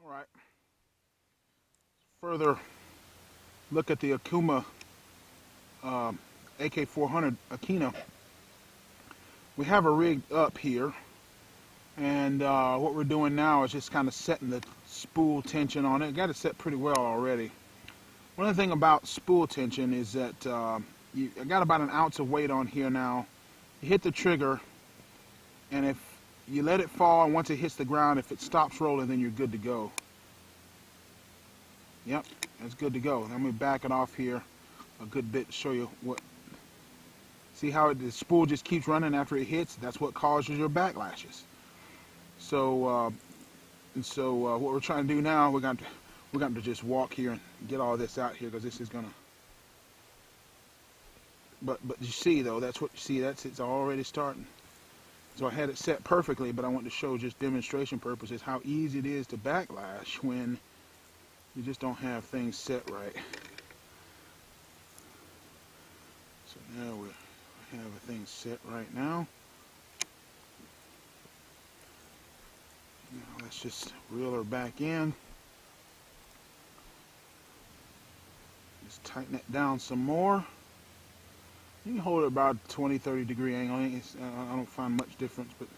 Alright, further look at the Okuma AK400 Akena. We have her rigged up here, and what we're doing now is just kind of setting the spool tension on it. Got it set pretty well already. One other thing about spool tension is that I got about an ounce of weight on here now. You hit the trigger, and if you let it fall, and once it hits the ground, if it stops rolling, then you're good to go. Yep, that's good to go. Let me back it off here a good bit to show you what. See how the spool just keeps running after it hits? That's what causes your backlashes. So, what we're trying to do now, we're going to just walk here and get all this out here, because this is gonna. But you see though, that's what you see. It's already starting. So I had it set perfectly, but I want to show just demonstration purposes how easy it is to backlash when you just don't have things set right. So now we have things set right now. Now let's just reel her back in. Just tighten it down some more. You can hold it about a 20-30 degree angle. I don't find much difference, but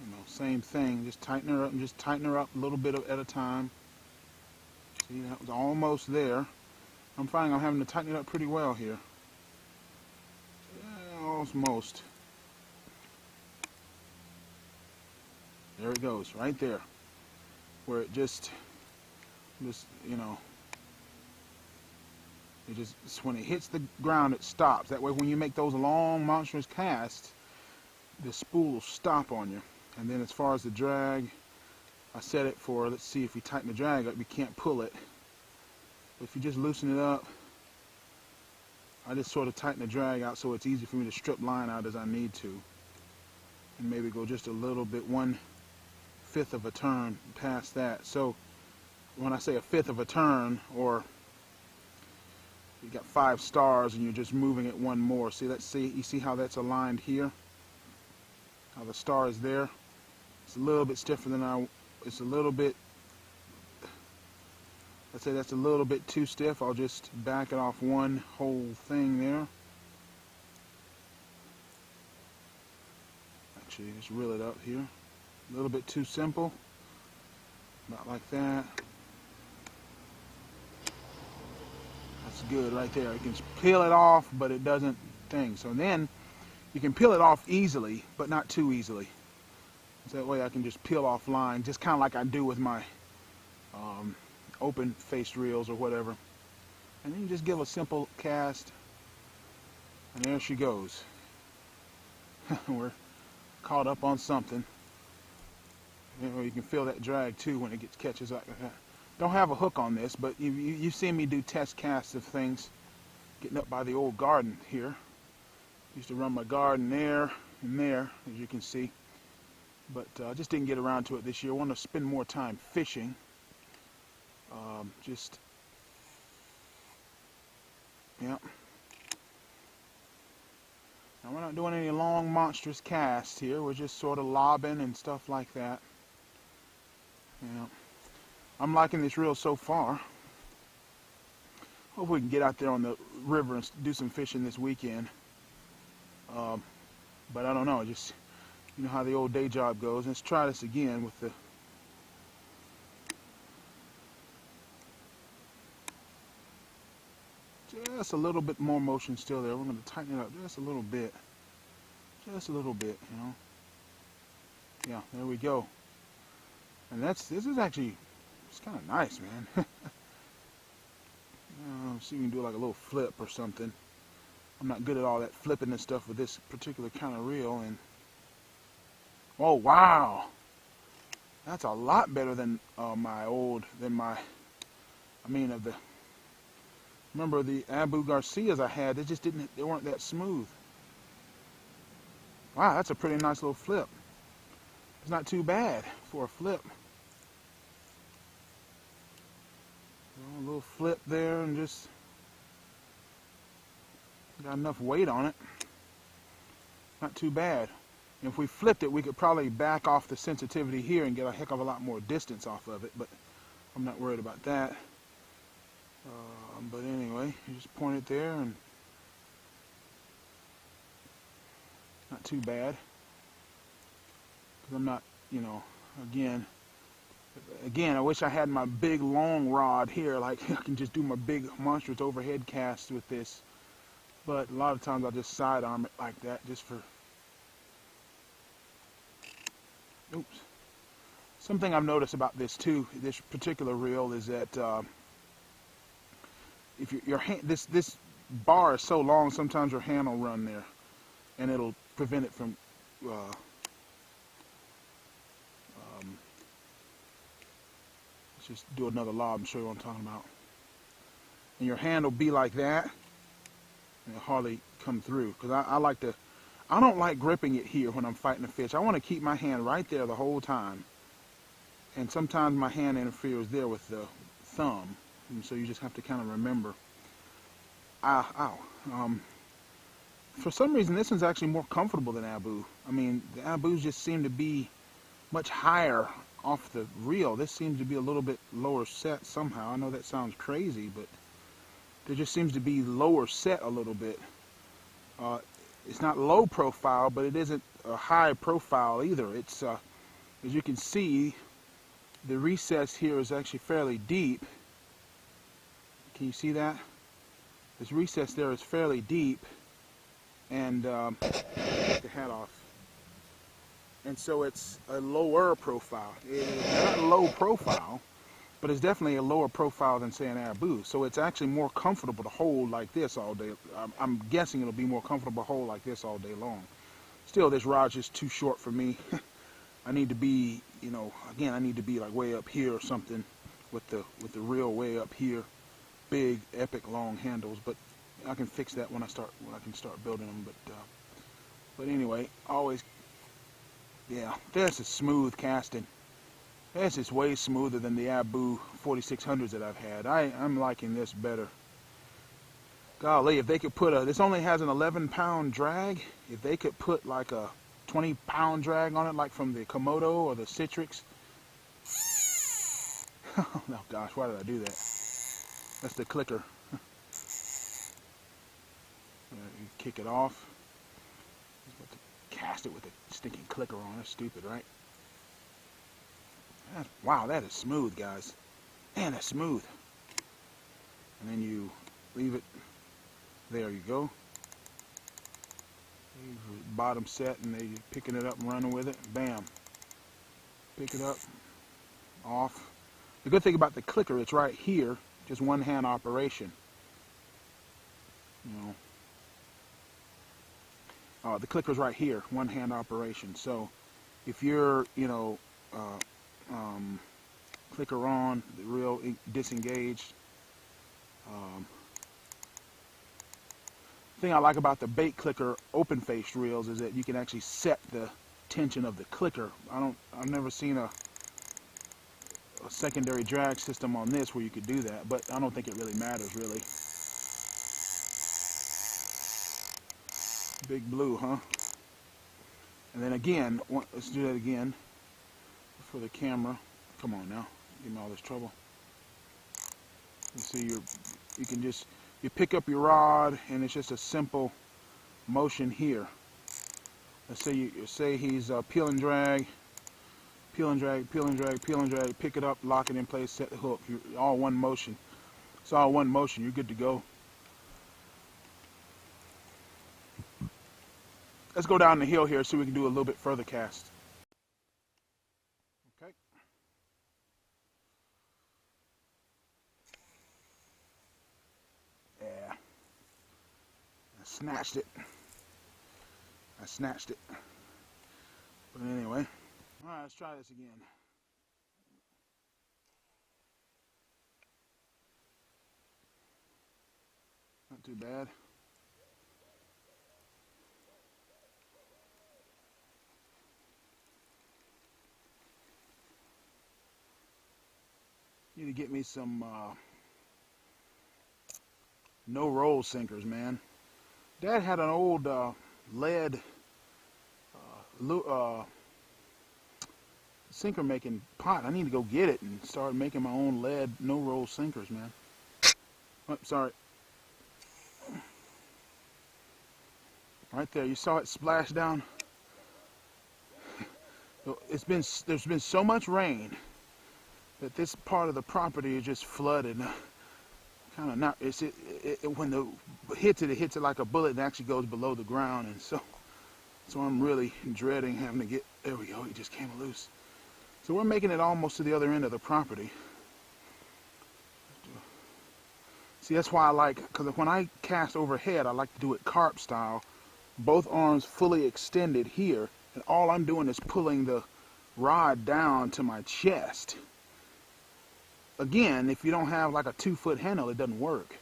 you know, same thing. Just tighten her up and just tighten her up a little bit at a time. See, that was almost there. I'm finding I'm having to tighten it up pretty well here. Almost. There it goes, right there. Where it just you know. It just, when it hits the ground, it stops. That way, when you make those long, monstrous casts, the spool will stop on you. And then as far as the drag, I set it for, let's see, if we tighten the drag up, you can't pull it. But if you just loosen it up, I just sort of tighten the drag out so it's easy for me to strip line out as I need to. And maybe go just a little bit, 1/5 of a turn past that. So when I say a 1/5 of a turn, or you got 5 stars and you're just moving it one more. See, you see how that's aligned here? How the star is there? It's a little bit stiffer than it's a little bit, let's say that's a little bit too stiff. I'll just back it off one whole thing there. Actually, just reel it up here. A little bit too simple. About like that. That's good right there. You can peel it off, but it doesn't thing. So then you can peel it off easily, but not too easily. So that way I can just peel off line, just kind of like I do with my open faced reels or whatever. And then you just give a simple cast, and there she goes. We're caught up on something. You know, you can feel that drag too when it catches like that. Don't have a hook on this, but you've seen me do test casts of things getting up by the old garden here. Used to run my garden there and there, as you can see. But I just didn't get around to it this year. I want to spend more time fishing. Yeah. Now we're not doing any long, monstrous casts here. We're just sort of lobbing and stuff like that. Yeah. I'm liking this reel so far. Hope we can get out there on the river and do some fishing this weekend. But I don't know, just, you know how the old day job goes. Let's try this again with the just a little bit more motion still there. We're going to tighten it up just a little bit. Just a little bit, you know. Yeah, there we go. And this is actually, it's kind of nice, man. See if we can do like a little flip or something. I'm not good at all that flipping and stuff with this particular kind of reel. And oh wow, that's a lot better than remember the Abu Garcias I had? They weren't that smooth. Wow, that's a pretty nice little flip. It's not too bad for a flip. A little flip there, and just got enough weight on it. Not too bad. And if we flipped it, we could probably back off the sensitivity here and get a heck of a lot more distance off of it, but I'm not worried about that. But anyway, you just point it there, and not too bad. Because I'm not, you know, again, I wish I had my big long rod here, like I can just do my big monstrous overhead cast with this. But a lot of times I'll just sidearm it like that, just for, oops. Something I've noticed about this too, this particular reel, is that if your hand, this bar is so long, sometimes your hand will run there, and it'll prevent it from. Let's just do another lob and show you what I'm talking about. And your hand will be like that, and it'll hardly come through. Because I don't like gripping it here when I'm fighting a fish. I want to keep my hand right there the whole time. And sometimes my hand interferes there with the thumb. And so you just have to kind of remember. For some reason, this one's actually more comfortable than Abu. I mean, the Abus just seem to be much higher off the reel. This seems to be a little bit lower set somehow. I know that sounds crazy, but there just seems to be lower set a little bit. It's not low profile, but it isn't a high profile either. It's, as you can see, the recess here is actually fairly deep. Can you see that? This recess there is fairly deep, and take the hat off. And so it's a lower profile. It's not low profile, but it's definitely a lower profile than, say, an Abu. So it's actually more comfortable to hold like this all day. I'm guessing it'll be more comfortable to hold like this all day long. Still, this rod's just too short for me. I need to be, you know, again, I need to be like way up here or something with the reel way up here. Big, epic, long handles, but I can fix that when I can start building them. But anyway, always, yeah, this is smooth casting. This is way smoother than the Abu 4600s that I've had. I'm liking this better. Golly, if they could put this only has an 11-pound drag. If they could put like a 20-pound drag on it, like from the Komodo or the Citrix. Oh gosh, why did I do that? That's the clicker. You kick it off. Just about to cast it with a stinking clicker on. That's stupid, right? Wow, that is smooth, guys. Man, that's smooth. And then you leave it. There you go. Bottom set, and then you're picking it up and running with it. Bam. Pick it up. Off. The good thing about the clicker, it's right here. Just one hand operation. You know. The clicker's right here. One hand operation. So if you're, you know, clicker on, the reel disengaged. The thing I like about the bait clicker open-faced reels is that you can actually set the tension of the clicker. I've never seen a secondary drag system on this where you could do that, but I don't think it really matters, really. Big blue, huh? And then again, let's do that again for the camera. Come on now, give me all this trouble. You see, you can just, you pick up your rod, and it's just a simple motion here. Let's say he's peel and drag, peel and drag, peel and drag, peel and drag, pick it up, lock it in place, set the hook. You're all one motion. It's all one motion. You're good to go. Let's go down the hill here so we can do a little bit further cast. Okay. Yeah. I snatched it. But anyway. Alright, let's try this again. Not too bad. Need to get me some no roll sinkers, man. Dad had an old lead sinker making pot. I need to go get it and start making my own lead no-roll sinkers, man. Oh, sorry. Right there, you saw it splash down. There's been so much rain that this part of the property is just flooded. Kind of not. When the hits it like a bullet and actually goes below the ground, and so I'm really dreading having to get. There we go. It just came loose. So we're making it almost to the other end of the property. See, that's why I like, because when I cast overhead, I like to do it carp style. Both arms fully extended here, and all I'm doing is pulling the rod down to my chest. Again, if you don't have like a 2-foot handle, it doesn't work.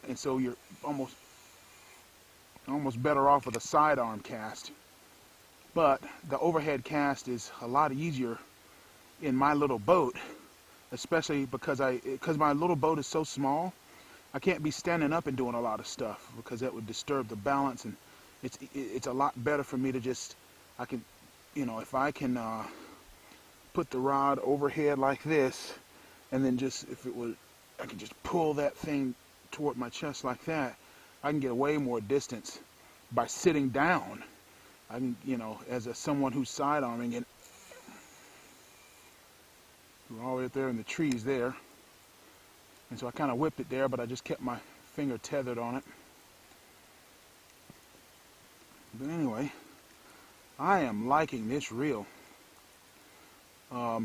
And so you're almost better off with a sidearm cast. But the overhead cast is a lot easier in my little boat, especially because my little boat is so small. I can't be standing up and doing a lot of stuff because that would disturb the balance, and it's a lot better for me to just, I can, if I can put the rod overhead like this, and then just, I can just pull that thing toward my chest like that, I can get way more distance by sitting down. I can, as someone who's sidearming it, we're all the way up there in the trees there. And so I kind of whipped it there, but I just kept my finger tethered on it. But anyway, I am liking this reel. The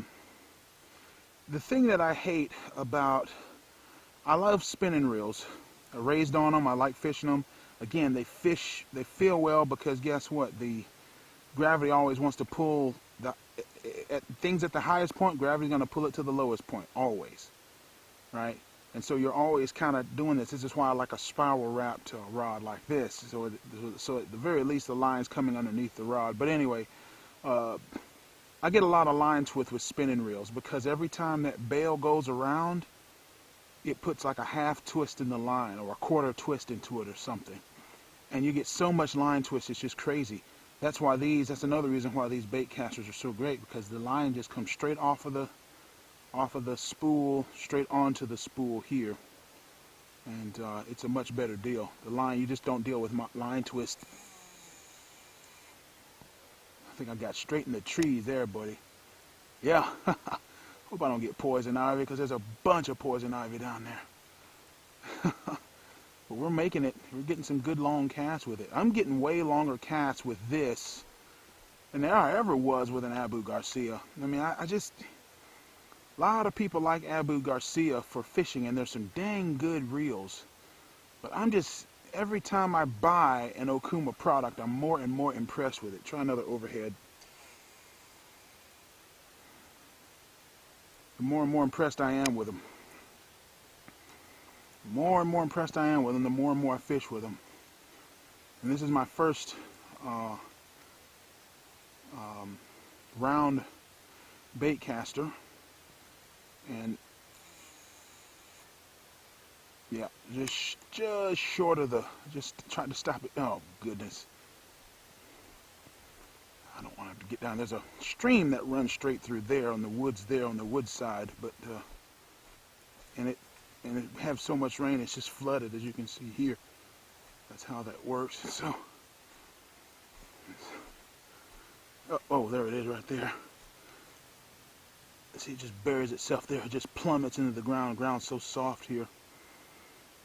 thing that I hate about, I love spinning reels. I raised on them, I like fishing them. Again, they feel well because guess what? The gravity always wants to pull things at the highest point, gravity's going to pull it to the lowest point, always. Right? And so you're always kind of doing this. This is why I like a spiral wrapped rod like this. So at the very least, the line's coming underneath the rod. But anyway, I get a lot of line twist with spinning reels because every time that bail goes around, it puts like a half twist in the line or a quarter twist into it or something. And you get so much line twist, it's just crazy. That's another reason why these bait casters are so great, because the line just comes straight off of the spool, straight onto the spool here. And it's a much better deal. The line, you just don't deal with line twist. I think I got straight in the trees there, buddy. Yeah. Hope I don't get poison ivy, because there's a bunch of poison ivy down there. But we're making it. We're getting some good long casts with it. I'm getting way longer casts with this than I ever was with an Abu Garcia. I mean, a lot of people like Abu Garcia for fishing, and there's some dang good reels. But every time I buy an Okuma product, I'm more and more impressed with it. Try another overhead. The more and more impressed I am with them. The more and more impressed I am with them, the more and more I fish with them. And this is my first round bait caster. And yeah, just short of just trying to stop it. Oh goodness. I don't want to get down. There's a stream that runs straight through there on the woods on the wood side, but and it have so much rain, it's just flooded, as you can see here. That's how that works. So oh, there it is right there. See, it just buries itself there. It just plummets into the ground. The ground's so soft here.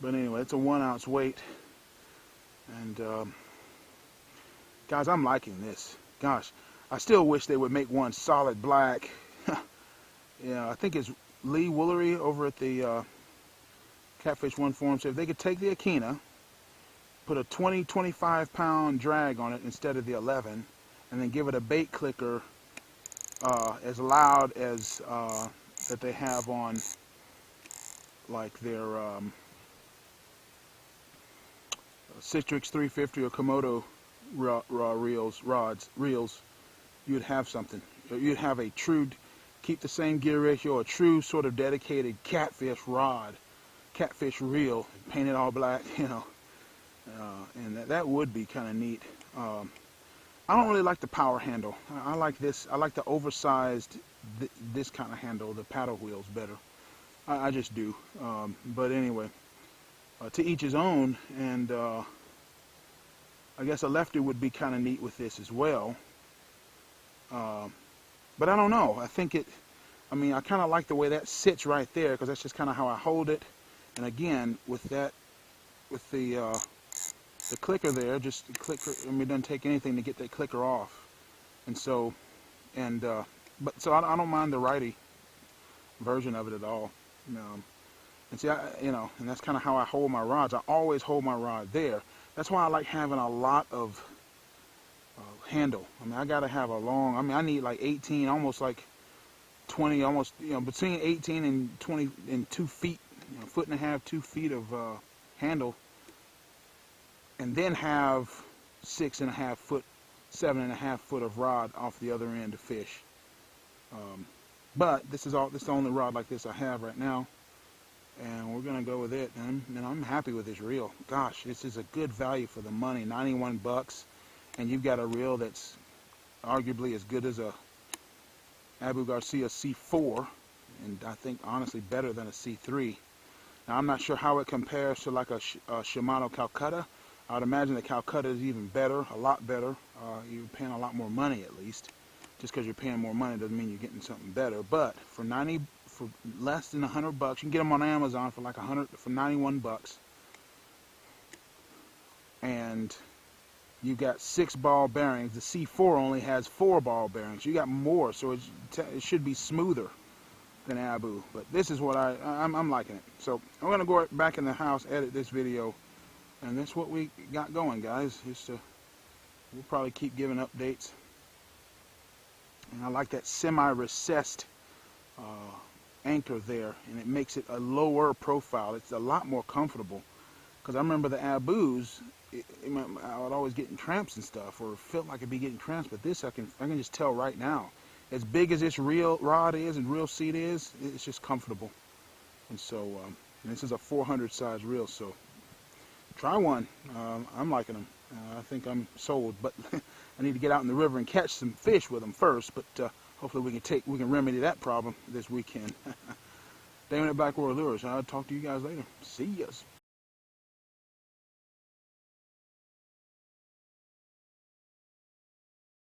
But anyway, it's a 1 ounce weight. And guys, I'm liking this. Gosh, I still wish they would make one solid black. Yeah, I think it's Lee Woolery over at the Catfish One Forum said if they could take the Akena, put a 20-25 pound drag on it instead of the 11, and then give it a bait clicker as loud as that they have on like their Citrix 350 or Komodo reels, you'd have something. You'd have a true, keep the same gear ratio, a true sort of dedicated catfish rod, catfish reel, painted all black, and that would be kind of neat. I don't really like the power handle. I like this. I like the oversized, this kind of handle, the paddle wheels better. I just do. But anyway, to each his own. And I guess a lefty would be kind of neat with this as well. But I don't know. I think it, I mean, I kind of like the way that sits right there, because that's just kind of how I hold it. And again, with that, with the clicker there, just the clicker, I mean, it doesn't take anything to get that clicker off. And so, but so I don't mind the righty version of it at all. And see, and that's kind of how I hold my rods. I always hold my rod there. That's why I like having a lot of handle. I mean, I gotta have a long, I mean, I need like 18, almost like 20, almost, between 18 and 20 and 2 feet, foot and a half, 2 feet of handle, and then have 6.5 foot, 7.5 foot of rod off the other end to fish. But this is the only rod like this I have right now, and we're gonna go with it. And I'm happy with this reel. Gosh, this is a good value for the money. 91 bucks, and you've got a reel that's arguably as good as a Abu Garcia C4, and I think honestly better than a C3. Now I'm not sure how it compares to like a Shimano Calcutta. I would imagine the Calcutta is even better, a lot better. You're paying a lot more money at least. Just because you're paying more money doesn't mean you're getting something better. But for less than 100 bucks, you can get them on Amazon for like 91 bucks. And you got 6 ball bearings. The C4 only has 4 ball bearings. You got more, so it should be smoother than Abu. But this is what I'm liking it. So I'm gonna go back in the house, edit this video, and that's what we got going, guys. We'll probably keep giving updates. And I like that semi-recessed anchor there, and it makes it a lower profile. It's a lot more comfortable. Because I remember the Abus, I would always get in cramps and stuff, or felt like I'd be getting cramps. But this, I can just tell right now, as big as this reel rod is and reel seat is, it's just comfortable. And so, and this is a 400 size reel, so try one. I'm liking them. I think I'm sold, but I need to get out in the river and catch some fish with them first. But hopefully we can remedy that problem this weekend. Damon at Backwater Lures. I'll talk to you guys later. See yas.